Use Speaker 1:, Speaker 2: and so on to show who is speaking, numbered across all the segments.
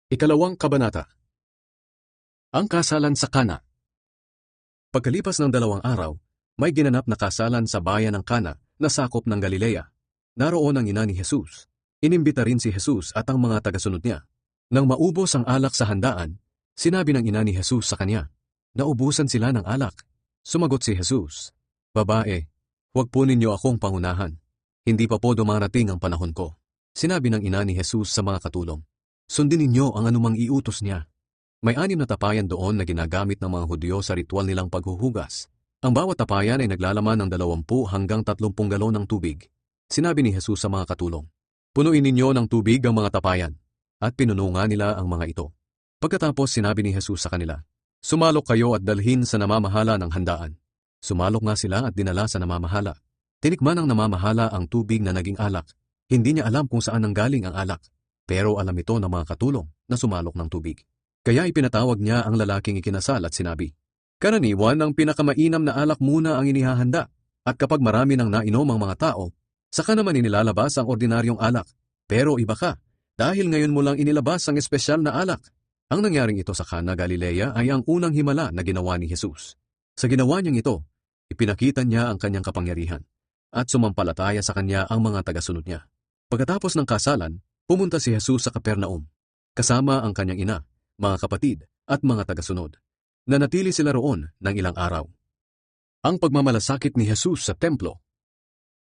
Speaker 1: Ikalawang kabanata. Ang kasalan sa Kana. Pagkalipas ng 2 araw, may ginanap na kasalan sa bayan ng Kana na sakop ng Galilea. Naroon ang ina ni Jesus. Inimbita rin si Jesus at ang mga tagasunod niya. Nang maubos ang alak sa handaan, sinabi ng ina ni Jesus sa kanya, "Naubusan sila ng alak." Sumagot si Jesus, "Babae, huwag po ninyo akong pangunahan. Hindi pa po dumarating ang panahon ko." Sinabi ng ina ni Jesus sa mga katulong, "Sundin ninyo ang anumang iutos niya." May 6 na tapayan doon na ginagamit ng mga Hudyo sa ritual nilang paghuhugas. Ang bawat tapayan ay naglalaman ng 20 hanggang 30 galon ng tubig. Sinabi ni Jesus sa mga katulong, "Punuin ninyo ng tubig ang mga tapayan." At pinuno nga nila ang mga ito. Pagkatapos sinabi ni Jesus sa kanila, "Sumalok kayo at dalhin sa namamahala ng handaan." Sumalok nga sila at dinala sa namamahala. Tinikman ng namamahala ang tubig na naging alak. Hindi niya alam kung saan nanggaling ang alak. Pero alam ito ng mga katulong na sumalok ng tubig. Kaya ipinatawag niya ang lalaking ikinasal at sinabi, "Karaniwan ang pinakamainam na alak muna ang inihahanda, at kapag marami nang nainom ang mga tao, saka naman inilalabas ang ordinaryong alak. Pero iba ka, dahil ngayon mo lang inilabas ang espesyal na alak." Ang nangyaring ito sa Kana, Galilea ay ang unang himala na ginawa ni Jesus. Sa ginawa niyang ito, ipinakita niya ang kanyang kapangyarihan, at sumampalataya sa kanya ang mga tagasunod niya. Pagkatapos ng kasalan, pumunta si Jesus sa Capernaum, kasama ang kanyang ina, mga kapatid, at mga tagasunod. Nanatili sila roon ng ilang araw. Ang pagmamalasakit ni Jesus sa templo.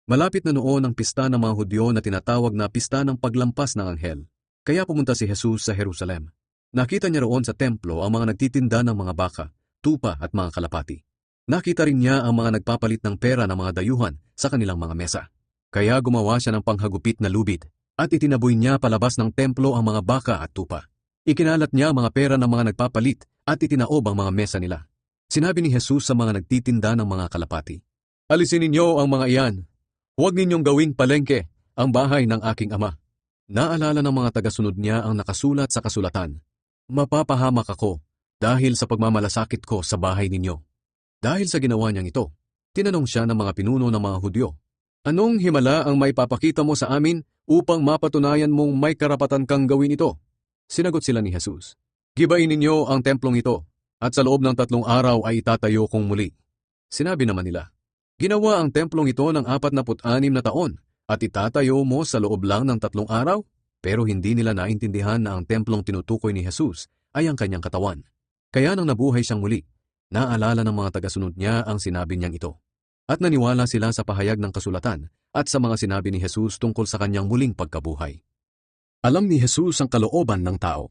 Speaker 1: Malapit na noon ang pista ng mga Hudyo na tinatawag na Pista ng Paglampas ng Anghel. Kaya pumunta si Jesus sa Jerusalem. Nakita niya roon sa templo ang mga nagtitinda ng mga baka, tupa at mga kalapati. Nakita rin niya ang mga nagpapalit ng pera ng mga dayuhan sa kanilang mga mesa. Kaya gumawa siya ng panghagupit na lubid at itinaboy niya palabas ng templo ang mga baka at tupa. Ikinalat niya ang mga pera ng mga nagpapalit at itinaob ang mga mesa nila. Sinabi ni Jesus sa mga nagtitinda ng mga kalapati, "Alisin ninyo ang mga iyan. Huwag ninyong gawing palengke ang bahay ng aking ama." Naalala ng mga tagasunod niya ang nakasulat sa kasulatan, "Mapapahamak ako dahil sa pagmamalasakit ko sa bahay ninyo." Dahil sa ginawa niyang ito, tinanong siya ng mga pinuno ng mga Hudyo, "Anong himala ang maipapakita mo sa amin upang mapatunayan mong may karapatan kang gawin ito?" Sinagot sila ni Jesus, "Gibain ninyo ang templong ito, at sa loob ng 3 araw ay itatayo kong muli." Sinabi naman nila, "Ginawa ang templong ito ng 46 na taon, at itatayo mo sa loob lang ng 3 araw?" Pero hindi nila naintindihan na ang templong tinutukoy ni Jesus ay ang kanyang katawan. Kaya nang nabuhay siyang muli, naalala ng mga tagasunod niya ang sinabi niyang ito. At naniwala sila sa pahayag ng kasulatan at sa mga sinabi ni Jesus tungkol sa kanyang muling pagkabuhay. Alam ni Jesus ang kalooban ng tao.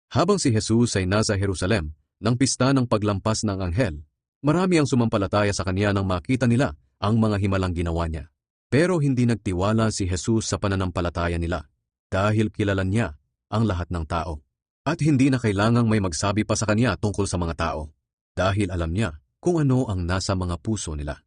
Speaker 1: Habang si Jesus ay nasa Jerusalem, ng pista ng paglampas ng anghel, marami ang sumampalataya sa kanya nang makita nila ang mga himalang ginawa niya. Pero hindi nagtiwala si Jesus sa pananampalataya nila, dahil kilala niya ang lahat ng tao. At hindi na kailangang may magsabi pa sa kanya tungkol sa mga tao, dahil alam niya kung ano ang nasa mga puso nila.